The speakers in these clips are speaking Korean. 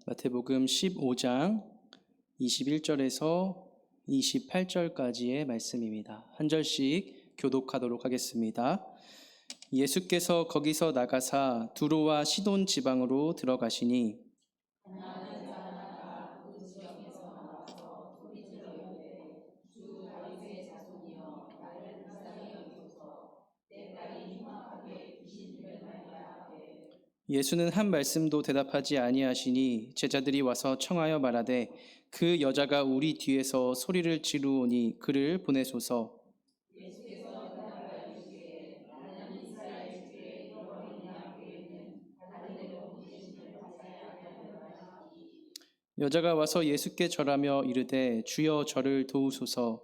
마태복음 15장 21절에서 28절까지의 말씀입니다. 한 절씩 교독하도록 하겠습니다. 예수께서 거기서 나가사 두로와 시돈 지방으로 들어가시니 예수는 한 말씀도 대답하지 아니하시니 제자들이 와서 청하여 말하되 그 여자가 우리 뒤에서 소리를 지르오니 그를 보내소서. 여자가 와서 예수께 절하며 이르되 주여 저를 도우소서.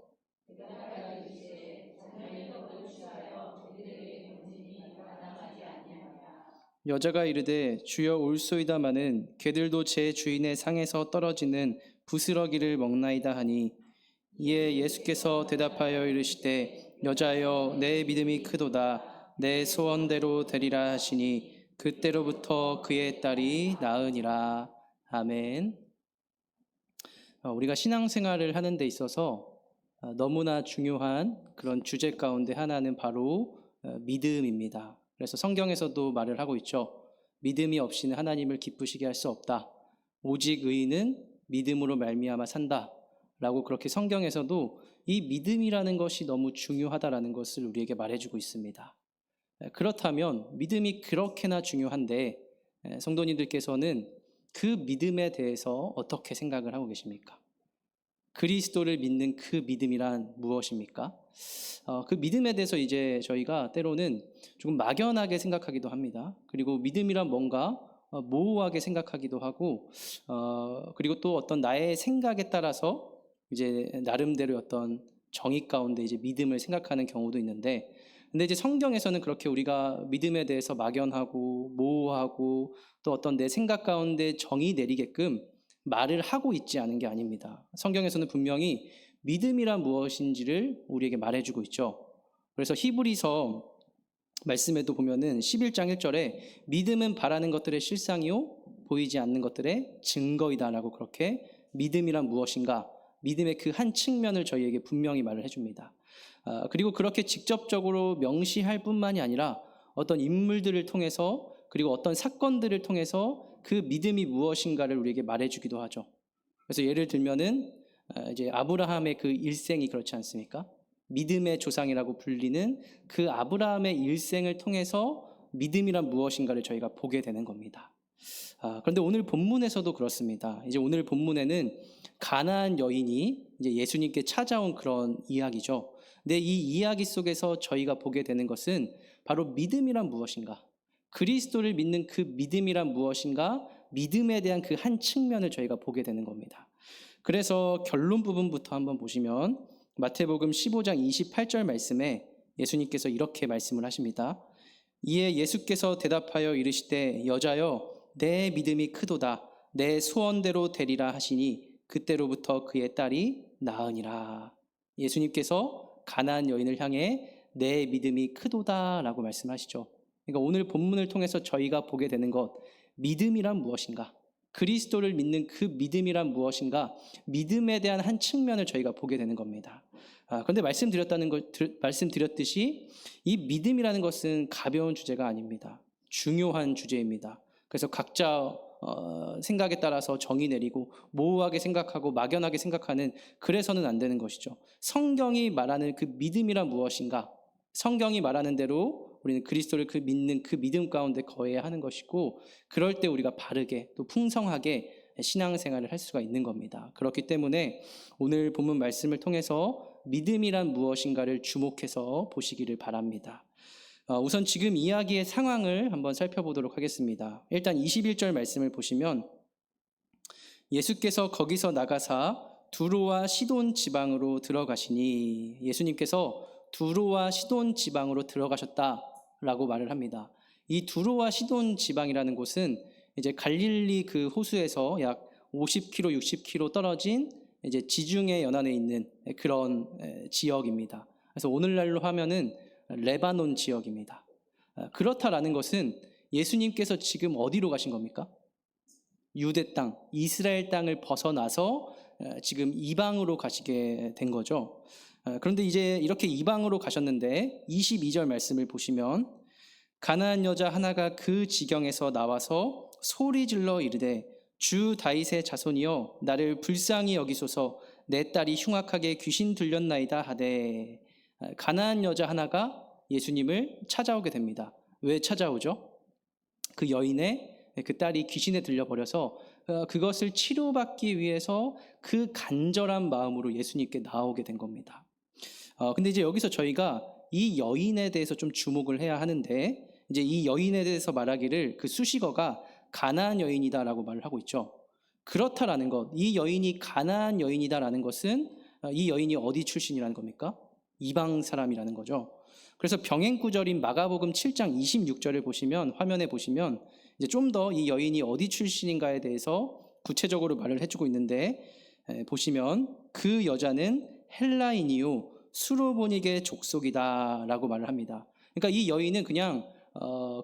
여자가 이르되 주여 올소이다마는 개들도 제 주인의 상에서 떨어지는 부스러기를 먹나이다 하니 이에 예수께서 대답하여 이르시되 여자여 내 믿음이 크도다 내 소원대로 되리라 하시니 그때로부터 그의 딸이 나으니라. 아멘. 우리가 신앙생활을 하는 데 있어서 너무나 중요한 그런 주제 가운데 하나는 바로 믿음입니다. 그래서 성경에서도 말을 하고 있죠. 믿음이 없이는 하나님을 기쁘시게 할 수 없다. 오직 의인은 믿음으로 말미암아 산다. 라고 그렇게 성경에서도 이 믿음이라는 것이 너무 중요하다라는 것을 우리에게 말해주고 있습니다. 그렇다면 믿음이 그렇게나 중요한데 성도님들께서는 그 믿음에 대해서 어떻게 생각을 하고 계십니까? 그리스도를 믿는 그 믿음이란 무엇입니까? 그 믿음에 대해서 이제 저희가 때로는 조금 막연하게 생각하기도 합니다. 그리고 믿음이란 뭔가 모호하게 생각하기도 하고, 그리고 또 어떤 나의 생각에 따라서 이제 나름대로 어떤 정의 가운데 이제 믿음을 생각하는 경우도 있는데, 근데 이제 성경에서는 그렇게 우리가 믿음에 대해서 막연하고 모호하고 또 어떤 내 생각 가운데 정의 내리게끔 말을 하고 있지 않은 게 아닙니다. 성경에서는 분명히 믿음이란 무엇인지를 우리에게 말해주고 있죠. 그래서 히브리서 말씀에도 보면은 11장 1절에 믿음은 바라는 것들의 실상이요 보이지 않는 것들의 증거이다라고 그렇게 믿음이란 무엇인가, 믿음의 그 한 측면을 저희에게 분명히 말을 해줍니다. 그리고 그렇게 직접적으로 명시할 뿐만이 아니라 어떤 인물들을 통해서 그리고 어떤 사건들을 통해서 그 믿음이 무엇인가를 우리에게 말해주기도 하죠. 그래서 예를 들면은 이제 아브라함의 그 일생이 그렇지 않습니까? 믿음의 조상이라고 불리는 그 아브라함의 일생을 통해서 믿음이란 무엇인가를 저희가 보게 되는 겁니다. 그런데 오늘 본문에서도 그렇습니다. 이제 오늘 본문에는 가나안 여인이 이제 예수님께 찾아온 그런 이야기죠. 근데 이 이야기 속에서 저희가 보게 되는 것은 바로 믿음이란 무엇인가? 그리스도를 믿는 그 믿음이란 무엇인가? 믿음에 대한 그 한 측면을 저희가 보게 되는 겁니다. 그래서 결론 부분부터 한번 보시면 마태복음 15장 28절 말씀에 예수님께서 이렇게 말씀을 하십니다. 이에 예수께서 대답하여 이르시되 여자여 내 믿음이 크도다 내 소원대로 되리라 하시니 그때로부터 그의 딸이 나으니라. 예수님께서 가나안 여인을 향해 내 믿음이 크도다라고 말씀하시죠. 그러니까 오늘 본문을 통해서 저희가 보게 되는 것, 믿음이란 무엇인가? 그리스도를 믿는 그 믿음이란 무엇인가? 믿음에 대한 한 측면을 저희가 보게 되는 겁니다. 그런데 말씀드렸듯이 이 믿음이라는 것은 가벼운 주제가 아닙니다. 중요한 주제입니다. 그래서 각자 생각에 따라서 정의 내리고 모호하게 생각하고 막연하게 생각하는, 그래서는 안 되는 것이죠. 성경이 말하는 그 믿음이란 무엇인가? 성경이 말하는 대로 우리는 그리스도를 믿는 그 믿음 가운데 거해야 하는 것이고, 그럴 때 우리가 바르게 또 풍성하게 신앙생활을 할 수가 있는 겁니다. 그렇기 때문에 오늘 본문 말씀을 통해서 믿음이란 무엇인가를 주목해서 보시기를 바랍니다. 우선 지금 이야기의 상황을 한번 살펴보도록 하겠습니다. 일단 21절 말씀을 보시면 예수께서 거기서 나가사 두로와 시돈 지방으로 들어가시니, 예수님께서 두로와 시돈 지방으로 들어가셨다라고 말을 합니다. 이 두로와 시돈 지방이라는 곳은 이제 갈릴리 그 호수에서 약 50km, 60km 떨어진 이제 지중해 연안에 있는 그런 지역입니다. 그래서 오늘날로 하면은 레바논 지역입니다. 그렇다라는 것은 예수님께서 지금 어디로 가신 겁니까? 유대 땅, 이스라엘 땅을 벗어나서 지금 이방으로 가시게 된 거죠. 그런데 이제 이렇게 이방으로 가셨는데 22절 말씀을 보시면 가나안 여자 하나가 그 지경에서 나와서 소리질러 이르되 주 다윗의 자손이여 나를 불쌍히 여기소서 내 딸이 흉악하게 귀신 들렸나이다 하되 가나안 여자 하나가 예수님을 찾아오게 됩니다. 왜 찾아오죠? 그 여인의 그 딸이 귀신에 들려버려서 그것을 치료받기 위해서 그 간절한 마음으로 예수님께 나오게 된 겁니다. 근데 이제 여기서 저희가 이 여인에 대해서 좀 주목을 해야 하는데 이제 이 여인에 대해서 말하기를 그 수식어가 가나안 여인이다라고 말을 하고 있죠. 그렇다라는 것, 이 여인이 가나안 여인이다라는 것은 이 여인이 어디 출신이라는 겁니까? 이방 사람이라는 거죠. 그래서 병행 구절인 마가복음 7장 26절을 보시면 화면에 보시면 이제 좀 더 이 여인이 어디 출신인가에 대해서 구체적으로 말을 해주고 있는데 보시면 그 여자는 헬라인이요 수로보니게 족속이다라고 말을 합니다. 그러니까 이 여인은 그냥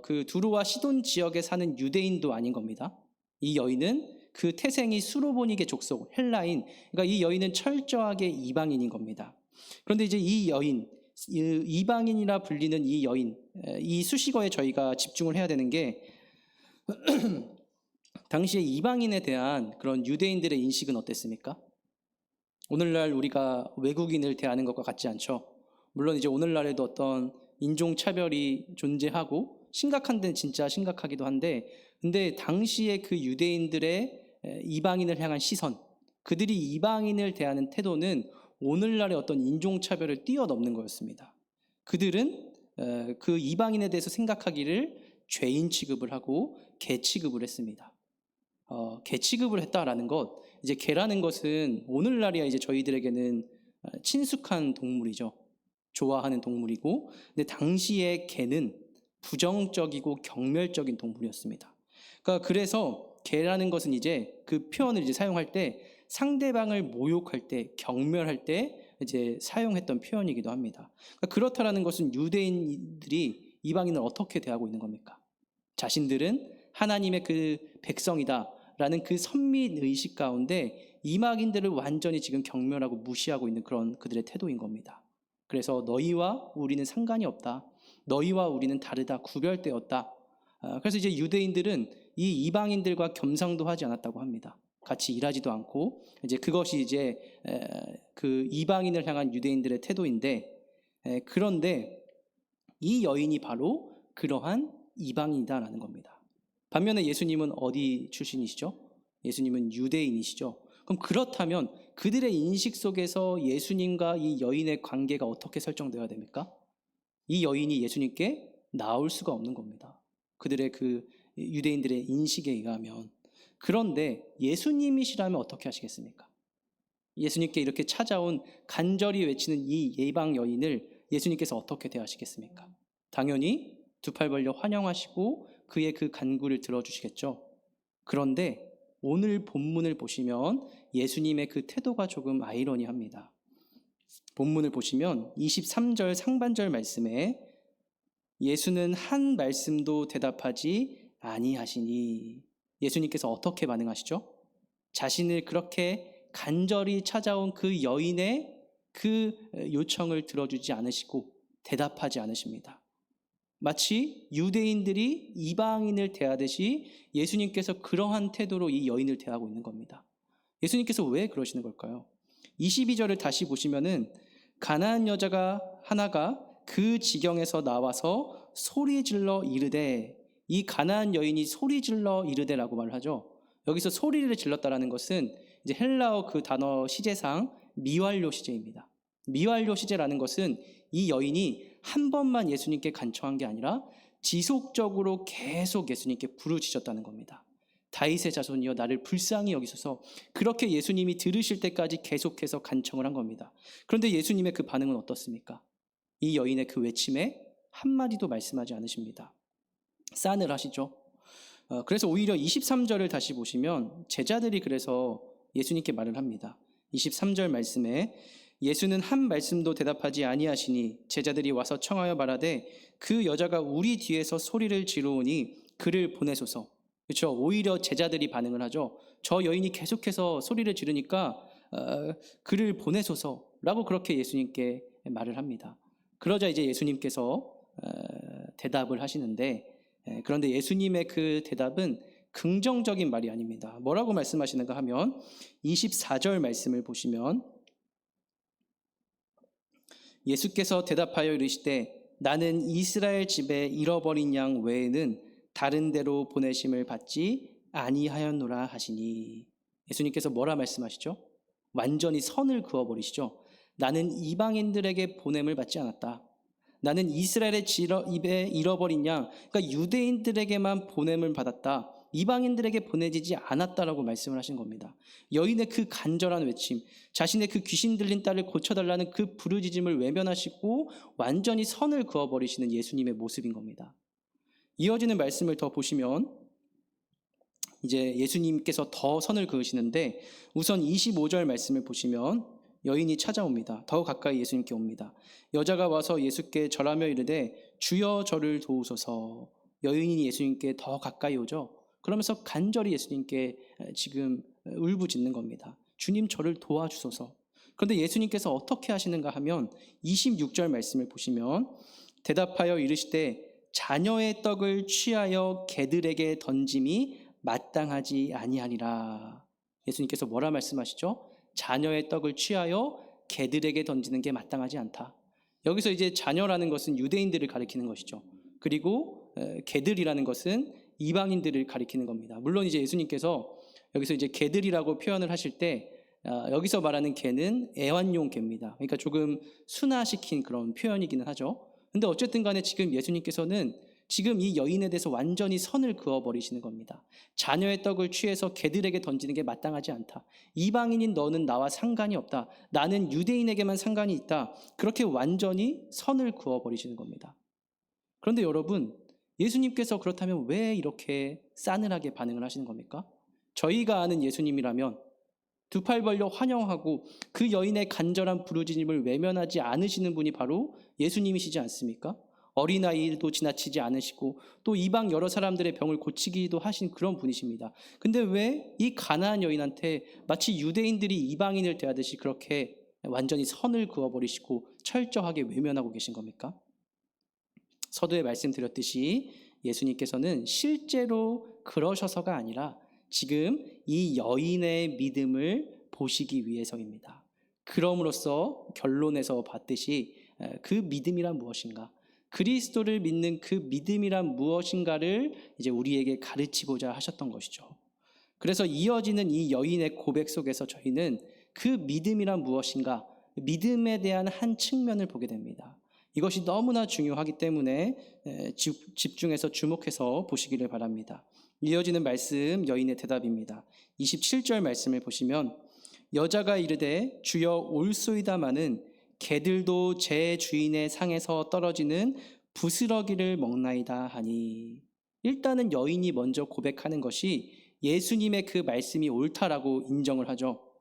그 두로와 시돈 지역에 사는 유대인도 아닌 겁니다. 이 여인은 그 태생이 수로보니게 족속 헬라인, 그러니까 이 여인은 철저하게 이방인인 겁니다. 그런데 이제 이 여인, 이방인이라 불리는 이 여인, 이 수식어에 저희가 집중을 해야 되는 게 당시에 이방인에 대한 그런 유대인들의 인식은 어땠습니까? 오늘날 우리가 외국인을 대하는 것과 같지 않죠. 물론 이제 오늘날에도 어떤 인종차별이 존재하고 심각한 데는 진짜 심각하기도 한데 근데 당시에 그 유대인들의 이방인을 향한 시선, 그들이 이방인을 대하는 태도는 오늘날의 어떤 인종차별을 뛰어넘는 거였습니다. 그들은 그 이방인에 대해서 생각하기를 죄인 취급을 하고 개 취급을 했습니다. 개 취급을 했다라는 것, 이제 개라는 것은 오늘날이야 이제 저희들에게는 친숙한 동물이죠. 좋아하는 동물이고, 근데 당시에 개는 부정적이고 경멸적인 동물이었습니다. 그러니까 그래서 개라는 것은 이제 그 표현을 이제 사용할 때 상대방을 모욕할 때, 경멸할 때 이제 사용했던 표현이기도 합니다. 그러니까 그렇다라는 것은 유대인들이 이방인을 어떻게 대하고 있는 겁니까? 자신들은 하나님의 그 백성이다라는 그 선민 의식 가운데 이방인들을 완전히 지금 경멸하고 무시하고 있는 그런 그들의 태도인 겁니다. 그래서 너희와 우리는 상관이 없다. 너희와 우리는 다르다. 구별되었다. 그래서 이제 유대인들은 이 이방인들과 겸상도 하지 않았다고 합니다. 같이 일하지도 않고 이제 그것이 이제 그 이방인을 향한 유대인들의 태도인데 그런데 이 여인이 바로 그러한 이방인이다라는 겁니다. 반면에 예수님은 어디 출신이시죠? 예수님은 유대인이시죠. 그럼 그렇다면 그들의 인식 속에서 예수님과 이 여인의 관계가 어떻게 설정되어야 됩니까? 이 여인이 예수님께 나올 수가 없는 겁니다. 그들의 그 유대인들의 인식에 의하면. 그런데 예수님이시라면 어떻게 하시겠습니까? 예수님께 이렇게 찾아온 간절히 외치는 이 예방 여인을 예수님께서 어떻게 대하시겠습니까? 당연히 두 팔 벌려 환영하시고 그의 그 간구를 들어주시겠죠. 그런데 오늘 본문을 보시면 예수님의 그 태도가 조금 아이러니합니다. 본문을 보시면 23절 상반절 말씀에 예수는 한 말씀도 대답하지 아니하시니 예수님께서 어떻게 반응하시죠? 자신을 그렇게 간절히 찾아온 그 여인의 그 요청을 들어주지 않으시고 대답하지 않으십니다. 마치 유대인들이 이방인을 대하듯이 예수님께서 그러한 태도로 이 여인을 대하고 있는 겁니다. 예수님께서 왜 그러시는 걸까요? 22절을 다시 보시면은 가나안 여자가 하나가 그 지경에서 나와서 소리질러 이르되, 이 가나안 여인이 소리질러 이르되라고 말을 하죠. 여기서 소리를 질렀다라는 것은 이제 헬라어 그 단어 시제상 미완료 시제입니다. 미완료 시제라는 것은 이 여인이 한 번만 예수님께 간청한 게 아니라 지속적으로 계속 예수님께 부르짖었다는 겁니다. 다윗의 자손이여 나를 불쌍히 여기소서, 그렇게 예수님이 들으실 때까지 계속해서 간청을 한 겁니다. 그런데 예수님의 그 반응은 어떻습니까? 이 여인의 그 외침에 한마디도 말씀하지 않으십니다. 싸늘하시죠? 그래서 오히려 23절을 다시 보시면 제자들이 그래서 예수님께 말을 합니다. 23절 말씀에 예수는 한 말씀도 대답하지 아니하시니 제자들이 와서 청하여 말하되 그 여자가 우리 뒤에서 소리를 지르오니 그를 보내소서. 그렇죠? 오히려 제자들이 반응을 하죠. 저 여인이 계속해서 소리를 지르니까 그를 보내소서라고 그렇게 예수님께 말을 합니다. 그러자 이제 예수님께서 대답을 하시는데, 그런데 예수님의 그 대답은 긍정적인 말이 아닙니다. 뭐라고 말씀하시는가 하면 24절 말씀을 보시면 예수께서 대답하여 이르시되 나는 이스라엘 집에 잃어버린 양 외에는 다른 데로 보내심을 받지 아니하였노라 하시니, 예수님께서 뭐라 말씀하시죠? 완전히 선을 그어버리시죠. 나는 이방인들에게 보냄을 받지 않았다. 나는 이스라엘의 입에 잃어버린 양, 그러니까 유대인들에게만 보냄을 받았다. 이방인들에게 보내지지 않았다라고 말씀을 하신 겁니다. 여인의 그 간절한 외침, 자신의 그 귀신 들린 딸을 고쳐달라는 그 부르짖음을 외면하시고 완전히 선을 그어버리시는 예수님의 모습인 겁니다. 이어지는 말씀을 더 보시면 이제 예수님께서 더 선을 그으시는데, 우선 25절 말씀을 보시면 여인이 찾아옵니다. 더 가까이 예수님께 옵니다. 여자가 와서 예수께 절하며 이르되 주여 저를 도우소서. 여인이 예수님께 더 가까이 오죠. 그러면서 간절히 예수님께 지금 울부짖는 겁니다. 주님 저를 도와주소서. 그런데 예수님께서 어떻게 하시는가 하면 26절 말씀을 보시면 대답하여 이르시되 자녀의 떡을 취하여 개들에게 던짐이 마땅하지 아니하니라. 예수님께서 뭐라 말씀하시죠? 자녀의 떡을 취하여 개들에게 던지는 게 마땅하지 않다. 여기서 이제 자녀라는 것은 유대인들을 가리키는 것이죠. 그리고 개들이라는 것은 이방인들을 가리키는 겁니다. 물론 이제 예수님께서 여기서 이제 개들이라고 표현을 하실 때 여기서 말하는 개는 애완용 개입니다. 그러니까 조금 순화시킨 그런 표현이기는 하죠. 근데 어쨌든 간에 지금 예수님께서는 지금 이 여인에 대해서 완전히 선을 그어버리시는 겁니다. 자녀의 떡을 취해서 개들에게 던지는 게 마땅하지 않다. 이방인인 너는 나와 상관이 없다. 나는 유대인에게만 상관이 있다. 그렇게 완전히 선을 그어버리시는 겁니다. 그런데 여러분, 예수님께서 그렇다면 왜 이렇게 싸늘하게 반응을 하시는 겁니까? 저희가 아는 예수님이라면 두 팔 벌려 환영하고 그 여인의 간절한 부르짖음을 외면하지 않으시는 분이 바로 예수님이시지 않습니까? 어린아이도 지나치지 않으시고 또 이방 여러 사람들의 병을 고치기도 하신 그런 분이십니다. 근데 왜 이 가나안 여인한테 마치 유대인들이 이방인을 대하듯이 그렇게 완전히 선을 그어버리시고 철저하게 외면하고 계신 겁니까? 서두에 말씀드렸듯이 예수님께서는 실제로 그러셔서가 아니라 지금 이 여인의 믿음을 보시기 위해서입니다. 그럼으로써 결론에서 봤듯이 그 믿음이란 무엇인가? 그리스도를 믿는 그 믿음이란 무엇인가를 이제 우리에게 가르치고자 하셨던 것이죠. 그래서 이어지는 이 여인의 고백 속에서 저희는 그 믿음이란 무엇인가? 믿음에 대한 한 측면을 보게 됩니다. 이것이 너무나 중요하기 때문에 집중해서 주목해서 보시기를 바랍니다. 이어지는 말씀 여인의 대답입니다. 27절 말씀을 보시면 여자가 이르되 주여 올소이다마는 개들도 제 주인의 상에서 떨어지는 부스러기를 먹나이다 하니, 일단은 여인이 먼저 고백하는 것이 예수님의 그 말씀이 옳다라고 인정을 하죠.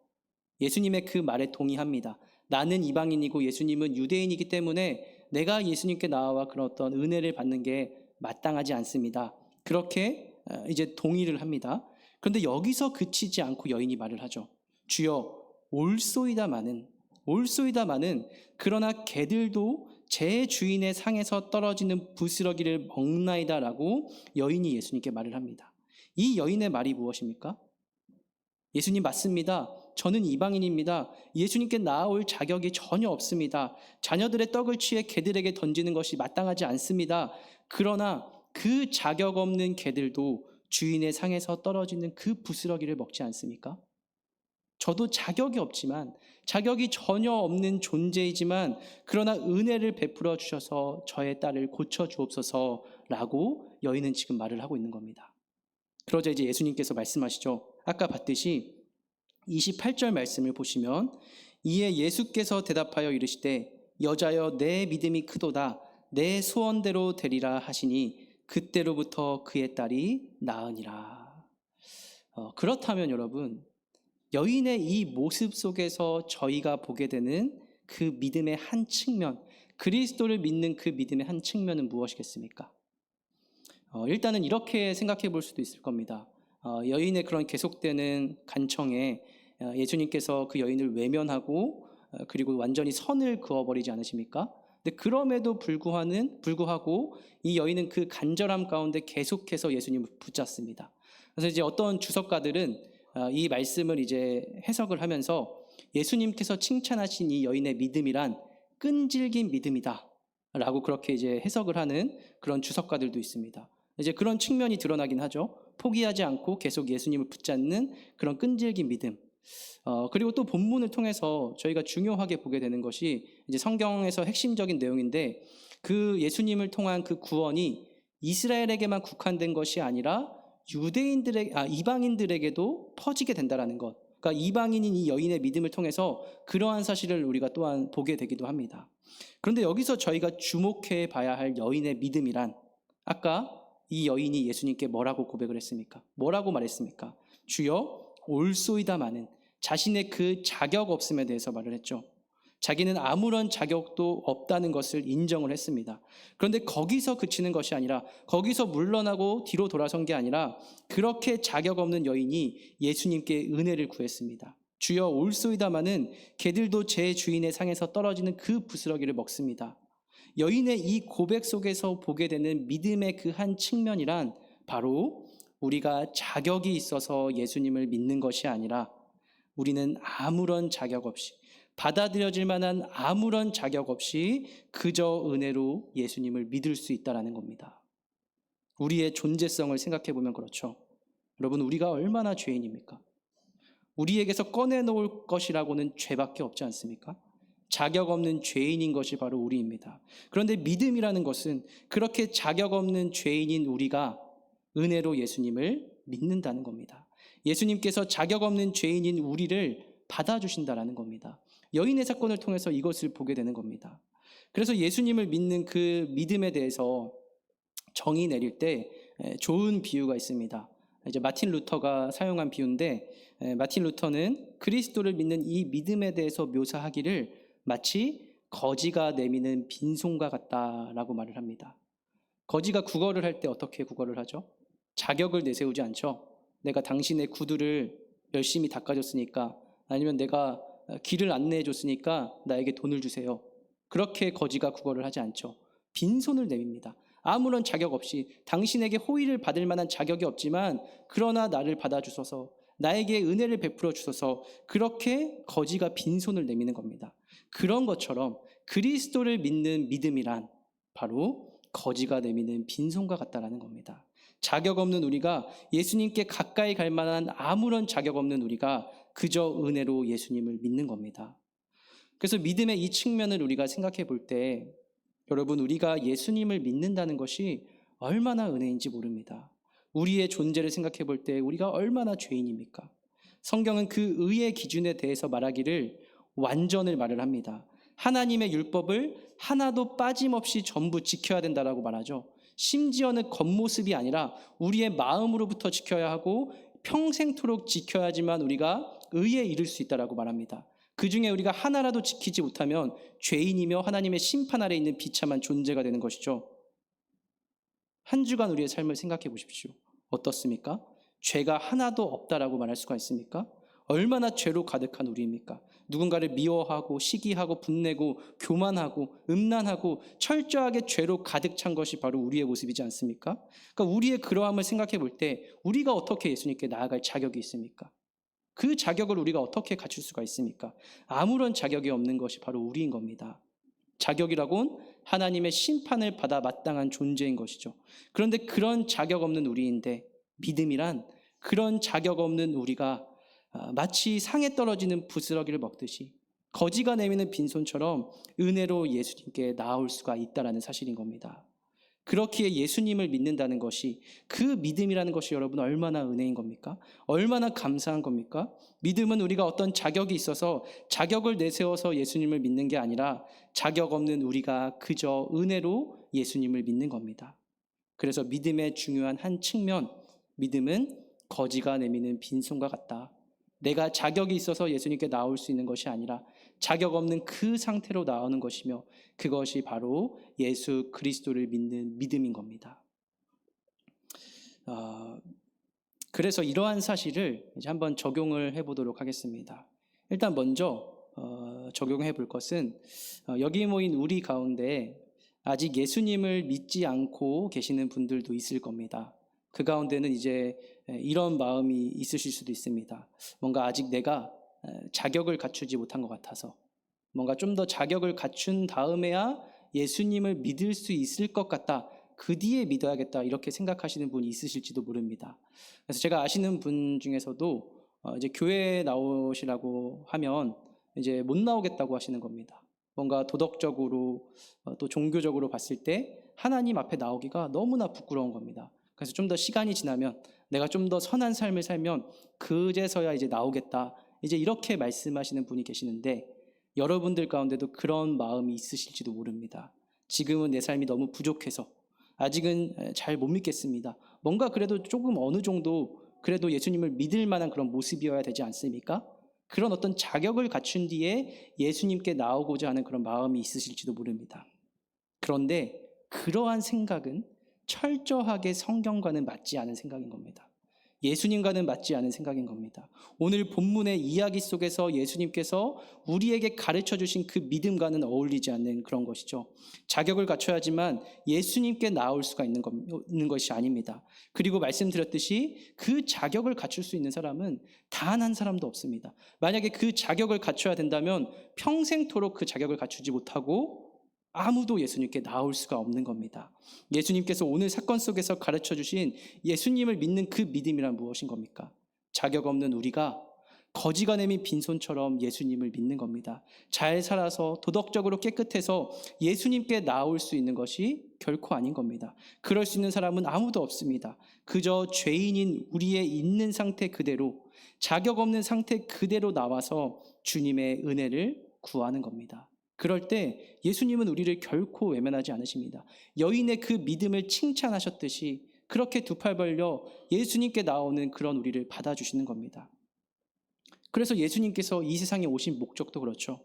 예수님의 그 말에 동의합니다. 나는 이방인이고 예수님은 유대인이기 때문에 내가 예수님께 나와 그런 어떤 은혜를 받는 게 마땅하지 않습니다. 그렇게 이제 동의를 합니다. 그런데 여기서 그치지 않고 여인이 말을 하죠. 주여 올소이다마는 그러나 개들도 제 주인의 상에서 떨어지는 부스러기를 먹나이다라고 여인이 예수님께 말을 합니다. 이 여인의 말이 무엇입니까? 예수님 맞습니다. 저는 이방인입니다. 예수님께 나아올 자격이 전혀 없습니다. 자녀들의 떡을 취해 개들에게 던지는 것이 마땅하지 않습니다. 그러나 그 자격 없는 개들도 주인의 상에서 떨어지는 그 부스러기를 먹지 않습니까? 저도 자격이 없지만, 자격이 전혀 없는 존재이지만 그러나 은혜를 베풀어 주셔서 저의 딸을 고쳐 주옵소서라고 여인은 지금 말을 하고 있는 겁니다. 그러자 이제 예수님께서 말씀하시죠. 아까 봤듯이 28절 말씀을 보시면 이에 예수께서 대답하여 이르시되 여자여 내 믿음이 크도다 내 소원대로 되리라 하시니 그때로부터 그의 딸이 나으니라. 그렇다면 여러분, 여인의 이 모습 속에서 저희가 보게 되는 그 믿음의 한 측면, 그리스도를 믿는 그 믿음의 한 측면은 무엇이겠습니까? 일단은 이렇게 생각해 볼 수도 있을 겁니다. 여인의 그런 계속되는 간청에 예수님께서 그 여인을 외면하고 그리고 완전히 선을 그어버리지 않으십니까? 근데 그럼에도 불구하고 이 여인은 그 간절함 가운데 계속해서 예수님을 붙잡습니다. 그래서 이제 어떤 주석가들은 이 말씀을 이제 해석을 하면서 예수님께서 칭찬하신 이 여인의 믿음이란 끈질긴 믿음이다 라고 그렇게 이제 해석을 하는 그런 주석가들도 있습니다. 이제 그런 측면이 드러나긴 하죠. 포기하지 않고 계속 예수님을 붙잡는 그런 끈질긴 믿음. 그리고 또 본문을 통해서 저희가 중요하게 보게 되는 것이 이제 성경에서 핵심적인 내용인데, 그 예수님을 통한 그 구원이 이스라엘에게만 국한된 것이 아니라 이방인들에게도 퍼지게 된다라는 것. 그러니까 이방인인 이 여인의 믿음을 통해서 그러한 사실을 우리가 또한 보게 되기도 합니다. 그런데 여기서 저희가 주목해 봐야 할 여인의 믿음이란, 아까 이 여인이 예수님께 뭐라고 고백을 했습니까? 뭐라고 말했습니까? 주여 올소이다마는, 자신의 그 자격 없음에 대해서 말을 했죠. 자기는 아무런 자격도 없다는 것을 인정을 했습니다. 그런데 거기서 그치는 것이 아니라, 거기서 물러나고 뒤로 돌아선 게 아니라, 그렇게 자격 없는 여인이 예수님께 은혜를 구했습니다. 주여 올소이다마는 개들도 제 주인의 상에서 떨어지는 그 부스러기를 먹습니다. 여인의 이 고백 속에서 보게 되는 믿음의 그 한 측면이란, 바로 우리가 자격이 있어서 예수님을 믿는 것이 아니라 우리는 아무런 자격 없이, 받아들여질 만한 아무런 자격 없이 그저 은혜로 예수님을 믿을 수 있다는 겁니다. 우리의 존재성을 생각해 보면 그렇죠. 여러분, 우리가 얼마나 죄인입니까? 우리에게서 꺼내놓을 것이라고는 죄밖에 없지 않습니까? 자격 없는 죄인인 것이 바로 우리입니다. 그런데 믿음이라는 것은 그렇게 자격 없는 죄인인 우리가 은혜로 예수님을 믿는다는 겁니다. 예수님께서 자격 없는 죄인인 우리를 받아주신다는 겁니다. 여인의 사건을 통해서 이것을 보게 되는 겁니다. 그래서 예수님을 믿는 그 믿음에 대해서 정의 내릴 때 좋은 비유가 있습니다. 이제 마틴 루터가 사용한 비유인데, 마틴 루터는 그리스도를 믿는 이 믿음에 대해서 묘사하기를 마치 거지가 내미는 빈손과 같다라고 말을 합니다. 거지가 구걸을 할 때 어떻게 구걸을 하죠? 자격을 내세우지 않죠. 내가 당신의 구두를 열심히 닦아줬으니까, 아니면 내가 길을 안내해 줬으니까 나에게 돈을 주세요. 그렇게 거지가 구걸을 하지 않죠. 빈손을 내밉니다. 아무런 자격 없이, 당신에게 호의를 받을 만한 자격이 없지만 그러나 나를 받아주소서, 나에게 은혜를 베풀어 주소서, 그렇게 거지가 빈손을 내미는 겁니다. 그런 것처럼 그리스도를 믿는 믿음이란 바로 거지가 내미는 빈손과 같다라는 겁니다. 자격 없는 우리가, 예수님께 가까이 갈 만한 아무런 자격 없는 우리가 그저 은혜로 예수님을 믿는 겁니다. 그래서 믿음의 이 측면을 우리가 생각해 볼 때, 여러분, 우리가 예수님을 믿는다는 것이 얼마나 은혜인지 모릅니다. 우리의 존재를 생각해 볼 때 우리가 얼마나 죄인입니까? 성경은 그 의의 기준에 대해서 말하기를 완전을 말을 합니다. 하나님의 율법을 하나도 빠짐없이 전부 지켜야 된다라고 말하죠. 심지어는 겉모습이 아니라 우리의 마음으로부터 지켜야 하고 평생토록 지켜야지만 우리가 의에 이를 수 있다라고 말합니다. 그 중에 우리가 하나라도 지키지 못하면 죄인이며 하나님의 심판 아래 있는 비참한 존재가 되는 것이죠. 한 주간 우리의 삶을 생각해 보십시오. 어떻습니까? 죄가 하나도 없다라고 말할 수가 있습니까? 얼마나 죄로 가득한 우리입니까? 누군가를 미워하고 시기하고 분내고 교만하고 음란하고 철저하게 죄로 가득 찬 것이 바로 우리의 모습이지 않습니까? 그러니까 우리의 그러함을 생각해 볼 때 우리가 어떻게 예수님께 나아갈 자격이 있습니까? 그 자격을 우리가 어떻게 갖출 수가 있습니까? 아무런 자격이 없는 것이 바로 우리인 겁니다. 자격이라곤 하나님의 심판을 받아 마땅한 존재인 것이죠. 그런데 그런 자격 없는 우리인데, 믿음이란 그런 자격 없는 우리가 마치 상에 떨어지는 부스러기를 먹듯이 거지가 내미는 빈손처럼 은혜로 예수님께 나아올 수가 있다는 사실인 겁니다. 그렇기에 예수님을 믿는다는 것이, 그 믿음이라는 것이 여러분 얼마나 은혜인 겁니까? 얼마나 감사한 겁니까? 믿음은 우리가 어떤 자격이 있어서 자격을 내세워서 예수님을 믿는 게 아니라 자격 없는 우리가 그저 은혜로 예수님을 믿는 겁니다. 그래서 믿음의 중요한 한 측면, 믿음은 거지가 내미는 빈손과 같다. 내가 자격이 있어서 예수님께 나올 수 있는 것이 아니라 자격 없는 그 상태로 나오는 것이며, 그것이 바로 예수 그리스도를 믿는 믿음인 겁니다. 그래서 이러한 사실을 이제 한번 적용을 해보도록 하겠습니다. 일단 먼저 적용해 볼 것은 여기 모인 우리 가운데 아직 예수님을 믿지 않고 계시는 분들도 있을 겁니다. 그 가운데는 이제 이런 마음이 있으실 수도 있습니다. 뭔가 아직 내가 자격을 갖추지 못한 것 같아서 뭔가 좀 더 자격을 갖춘 다음에야 예수님을 믿을 수 있을 것 같다. 그 뒤에 믿어야겠다. 이렇게 생각하시는 분이 있으실지도 모릅니다. 그래서 제가 아시는 분 중에서도 이제 교회에 나오시라고 하면 이제 못 나오겠다고 하시는 겁니다. 뭔가 도덕적으로 또 종교적으로 봤을 때 하나님 앞에 나오기가 너무나 부끄러운 겁니다. 그래서 좀 더 시간이 지나면 내가 좀 더 선한 삶을 살면 그제서야 이제 나오겠다. 이제 이렇게 말씀하시는 분이 계시는데 여러분들 가운데도 그런 마음이 있으실지도 모릅니다. 지금은 내 삶이 너무 부족해서 아직은 잘 못 믿겠습니다. 뭔가 그래도 조금 어느 정도 그래도 예수님을 믿을 만한 그런 모습이어야 되지 않습니까? 그런 어떤 자격을 갖춘 뒤에 예수님께 나오고자 하는 그런 마음이 있으실지도 모릅니다. 그런데 그러한 생각은 철저하게 성경과는 맞지 않은 생각인 겁니다. 예수님과는 맞지 않은 생각인 겁니다. 오늘 본문의 이야기 속에서 예수님께서 우리에게 가르쳐 주신 그 믿음과는 어울리지 않는 그런 것이죠. 자격을 갖춰야지만 예수님께 나올 수가 있는 것이 아닙니다. 그리고 말씀드렸듯이 그 자격을 갖출 수 있는 사람은 단 한 사람도 없습니다. 만약에 그 자격을 갖춰야 된다면 평생토록 그 자격을 갖추지 못하고 아무도 예수님께 나올 수가 없는 겁니다. 예수님께서 오늘 사건 속에서 가르쳐 주신 예수님을 믿는 그 믿음이란 무엇인 겁니까? 자격 없는 우리가 거지가 내민 빈손처럼 예수님을 믿는 겁니다. 잘 살아서 도덕적으로 깨끗해서 예수님께 나올 수 있는 것이 결코 아닌 겁니다. 그럴 수 있는 사람은 아무도 없습니다. 그저 죄인인 우리의 있는 상태 그대로, 자격 없는 상태 그대로 나와서 주님의 은혜를 구하는 겁니다. 그럴 때 예수님은 우리를 결코 외면하지 않으십니다. 여인의 그 믿음을 칭찬하셨듯이 그렇게 두 팔 벌려 예수님께 나오는 그런 우리를 받아주시는 겁니다. 그래서 예수님께서 이 세상에 오신 목적도 그렇죠.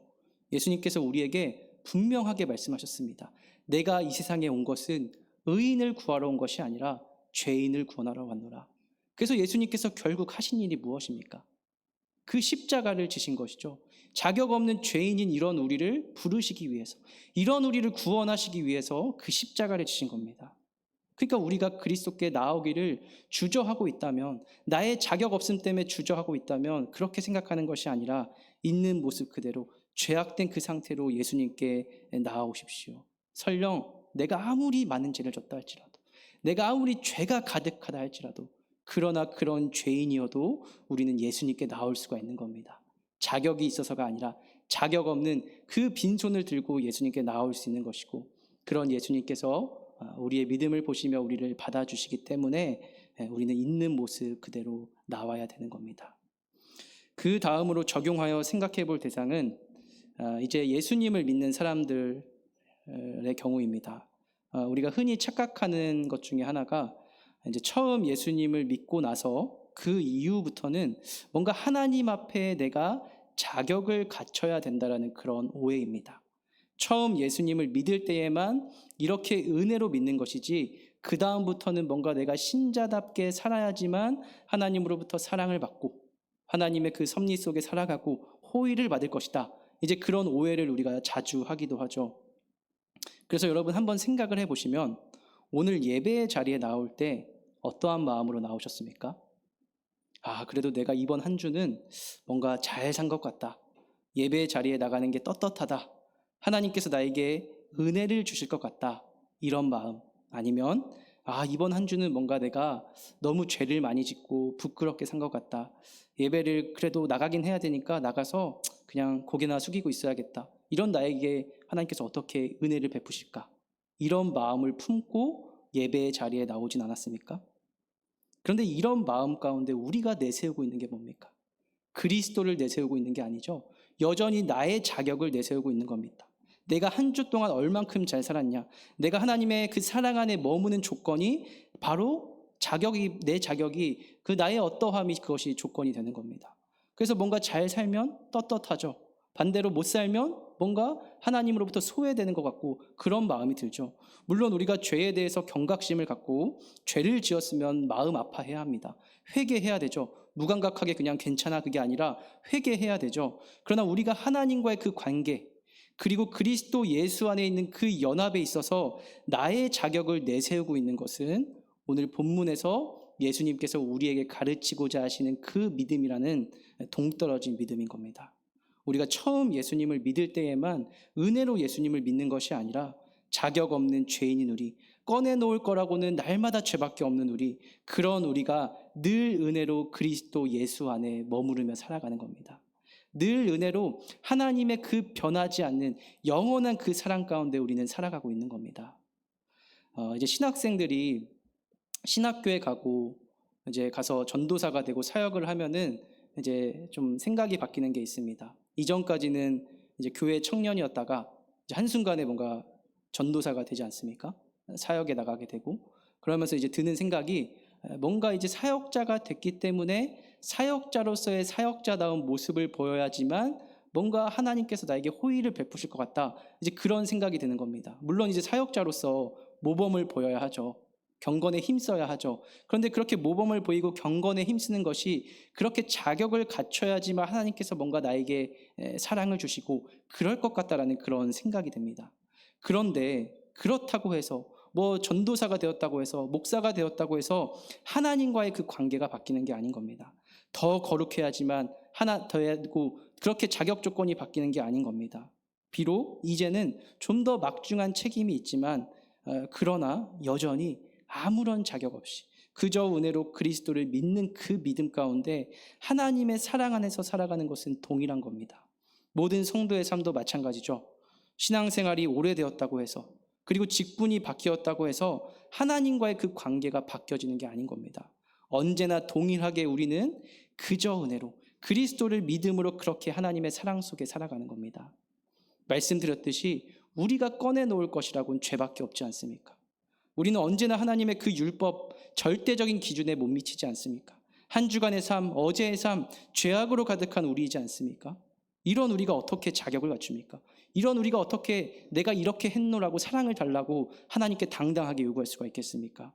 예수님께서 우리에게 분명하게 말씀하셨습니다. 내가 이 세상에 온 것은 의인을 구하러 온 것이 아니라 죄인을 구원하러 왔노라. 그래서 예수님께서 결국 하신 일이 무엇입니까? 그 십자가를 지신 것이죠. 자격 없는 죄인인 이런 우리를 부르시기 위해서, 이런 우리를 구원하시기 위해서 그 십자가를 지신 겁니다. 그러니까 우리가 그리스도께 나오기를 주저하고 있다면, 나의 자격 없음 때문에 주저하고 있다면 그렇게 생각하는 것이 아니라 있는 모습 그대로 죄악된 그 상태로 예수님께 나아오십시오. 설령 내가 아무리 많은 죄를 졌다 할지라도, 내가 아무리 죄가 가득하다 할지라도, 그러나 그런 죄인이어도 우리는 예수님께 나올 수가 있는 겁니다. 자격이 있어서가 아니라 자격 없는 그 빈손을 들고 예수님께 나올 수 있는 것이고, 그런 예수님께서 우리의 믿음을 보시며 우리를 받아주시기 때문에 우리는 있는 모습 그대로 나와야 되는 겁니다. 그 다음으로 적용하여 생각해 볼 대상은 이제 예수님을 믿는 사람들의 경우입니다. 우리가 흔히 착각하는 것 중에 하나가 이제 처음 예수님을 믿고 나서 그 이후부터는 뭔가 하나님 앞에 내가 자격을 갖춰야 된다라는 그런 오해입니다. 처음 예수님을 믿을 때에만 이렇게 은혜로 믿는 것이지 그 다음부터는 뭔가 내가 신자답게 살아야지만 하나님으로부터 사랑을 받고 하나님의 그 섭리 속에 살아가고 호의를 받을 것이다. 이제 그런 오해를 우리가 자주 하기도 하죠. 그래서 여러분 한번 생각을 해보시면 오늘 예배의 자리에 나올 때 어떠한 마음으로 나오셨습니까? 그래도 내가 이번 한 주는 뭔가 잘 산 것 같다. 예배의 자리에 나가는 게 떳떳하다. 하나님께서 나에게 은혜를 주실 것 같다. 이런 마음. 아니면 이번 한 주는 뭔가 내가 너무 죄를 많이 짓고 부끄럽게 산 것 같다. 예배를 그래도 나가긴 해야 되니까 나가서 그냥 고개나 숙이고 있어야겠다. 이런 나에게 하나님께서 어떻게 은혜를 베푸실까? 이런 마음을 품고 예배의 자리에 나오진 않았습니까? 그런데 이런 마음 가운데 우리가 내세우고 있는 게 뭡니까? 그리스도를 내세우고 있는 게 아니죠. 여전히 나의 자격을 내세우고 있는 겁니다. 내가 한 주 동안 얼만큼 잘 살았냐? 내가 하나님의 그 사랑 안에 머무는 조건이 바로 내 자격이 그 나의 어떠함이 그것이 조건이 되는 겁니다. 그래서 뭔가 잘 살면 떳떳하죠. 반대로 못 살면 뭔가 하나님으로부터 소외되는 것 같고 그런 마음이 들죠. 물론 우리가 죄에 대해서 경각심을 갖고 죄를 지었으면 마음 아파해야 합니다. 회개해야 되죠. 무감각하게 그냥 괜찮아 그게 아니라 회개해야 되죠. 그러나 우리가 하나님과의 그 관계, 그리고 그리스도 예수 안에 있는 그 연합에 있어서 나의 자격을 내세우고 있는 것은 오늘 본문에서 예수님께서 우리에게 가르치고자 하시는 그 믿음이라는 동떨어진 믿음인 겁니다. 우리가 처음 예수님을 믿을 때에만 은혜로 예수님을 믿는 것이 아니라 자격 없는 죄인인 우리, 꺼내놓을 거라고는 날마다 죄밖에 없는 우리, 그런 우리가 늘 은혜로 그리스도 예수 안에 머무르며 살아가는 겁니다. 늘 은혜로 하나님의 그 변하지 않는 영원한 그 사랑 가운데 우리는 살아가고 있는 겁니다. 이제 신학생들이 신학교에 가고 이제 가서 전도사가 되고 사역을 하면은 이제 좀 생각이 바뀌는 게 있습니다. 이전까지는 이제 교회 청년이었다가 이제 한순간에 뭔가 전도사가 되지 않습니까? 사역에 나가게 되고 그러면서 이제 드는 생각이 뭔가 이제 사역자가 됐기 때문에 사역자로서의 사역자다운 모습을 보여야지만 뭔가 하나님께서 나에게 호의를 베푸실 것 같다. 이제 그런 생각이 드는 겁니다. 물론 이제 사역자로서 모범을 보여야 하죠. 경건에 힘써야 하죠. 그런데 그렇게 모범을 보이고 경건에 힘쓰는 것이 그렇게 자격을 갖춰야지만 하나님께서 뭔가 나에게 사랑을 주시고 그럴 것 같다라는 그런 생각이 듭니다. 그런데 그렇다고 해서 뭐 전도사가 되었다고 해서 목사가 되었다고 해서 하나님과의 그 관계가 바뀌는 게 아닌 겁니다. 더 거룩해야지만 하나 더 하고 그렇게 자격 조건이 바뀌는 게 아닌 겁니다. 비록 이제는 좀 더 막중한 책임이 있지만 그러나 여전히 아무런 자격 없이 그저 은혜로 그리스도를 믿는 그 믿음 가운데 하나님의 사랑 안에서 살아가는 것은 동일한 겁니다. 모든 성도의 삶도 마찬가지죠. 신앙생활이 오래되었다고 해서 그리고 직분이 바뀌었다고 해서 하나님과의 그 관계가 바뀌어지는 게 아닌 겁니다. 언제나 동일하게 우리는 그저 은혜로 그리스도를 믿음으로 그렇게 하나님의 사랑 속에 살아가는 겁니다. 말씀드렸듯이 우리가 꺼내놓을 것이라고는 죄밖에 없지 않습니까? 우리는 언제나 하나님의 그 율법 절대적인 기준에 못 미치지 않습니까? 한 주간의 삶, 어제의 삶, 죄악으로 가득한 우리이지 않습니까? 이런 우리가 어떻게 자격을 갖춥니까? 이런 우리가 어떻게 내가 이렇게 했노라고 사랑을 달라고 하나님께 당당하게 요구할 수가 있겠습니까?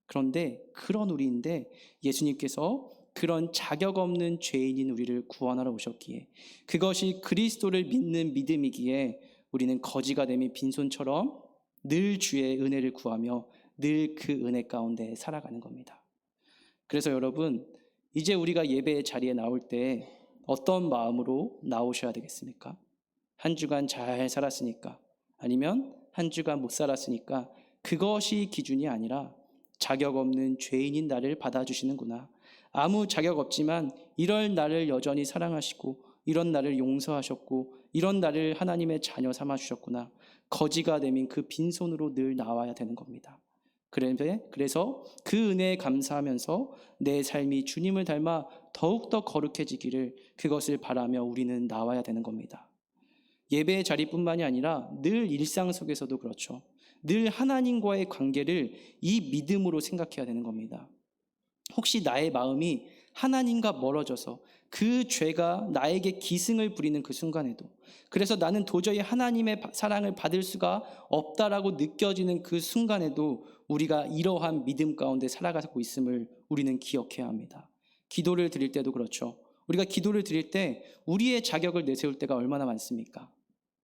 그런데 그런 우리인데 예수님께서 그런 자격 없는 죄인인 우리를 구원하러 오셨기에 그것이 그리스도를 믿는 믿음이기에 우리는 거지가 되면 빈손처럼 늘 주의 은혜를 구하며 늘 그 은혜 가운데 살아가는 겁니다. 그래서 여러분 이제 우리가 예배의 자리에 나올 때 어떤 마음으로 나오셔야 되겠습니까? 한 주간 잘 살았으니까 아니면 한 주간 못 살았으니까 그것이 기준이 아니라 자격 없는 죄인인 나를 받아주시는구나. 아무 자격 없지만 이런 나를 여전히 사랑하시고 이런 나를 용서하셨고 이런 나를 하나님의 자녀 삼아주셨구나. 거지가 되면 그 빈손으로 늘 나와야 되는 겁니다. 그래서 그 은혜에 감사하면서 내 삶이 주님을 닮아 더욱더 거룩해지기를 그것을 바라며 우리는 나와야 되는 겁니다. 예배의 자리뿐만이 아니라 늘 일상 속에서도 그렇죠. 늘 하나님과의 관계를 이 믿음으로 생각해야 되는 겁니다. 혹시 나의 마음이 하나님과 멀어져서 그 죄가 나에게 기승을 부리는 그 순간에도 그래서 나는 도저히 하나님의 사랑을 받을 수가 없다라고 느껴지는 그 순간에도 우리가 이러한 믿음 가운데 살아가고 있음을 우리는 기억해야 합니다. 기도를 드릴 때도 그렇죠. 우리가 기도를 드릴 때 우리의 자격을 내세울 때가 얼마나 많습니까?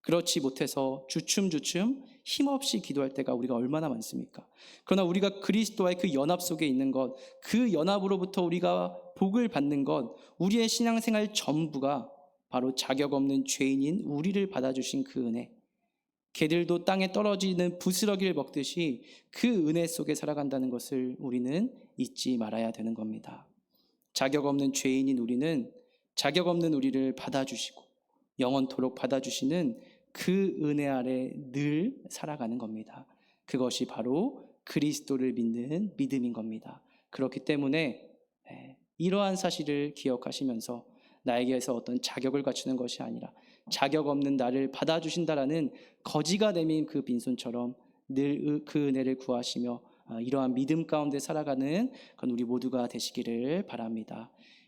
그렇지 못해서 주춤주춤 힘없이 기도할 때가 우리가 얼마나 많습니까? 그러나 우리가 그리스도와의 그 연합 속에 있는 것, 그 연합으로부터 우리가 복을 받는 것, 우리의 신앙생활 전부가 바로 자격 없는 죄인인 우리를 받아주신 그 은혜, 개들도 땅에 떨어지는 부스러기를 먹듯이 그 은혜 속에 살아간다는 것을 우리는 잊지 말아야 되는 겁니다. 자격 없는 죄인인 우리는 자격 없는 우리를 받아주시고 영원토록 받아주시는 그 은혜 아래 늘 살아가는 겁니다. 그것이 바로 그리스도를 믿는 믿음인 겁니다. 그렇기 때문에 이러한 사실을 기억하시면서 나에게서 어떤 자격을 갖추는 것이 아니라 자격 없는 나를 받아주신다라는 거지가 내민 그 빈손처럼 늘 그 은혜를 구하시며 이러한 믿음 가운데 살아가는 그런 우리 모두가 되시기를 바랍니다.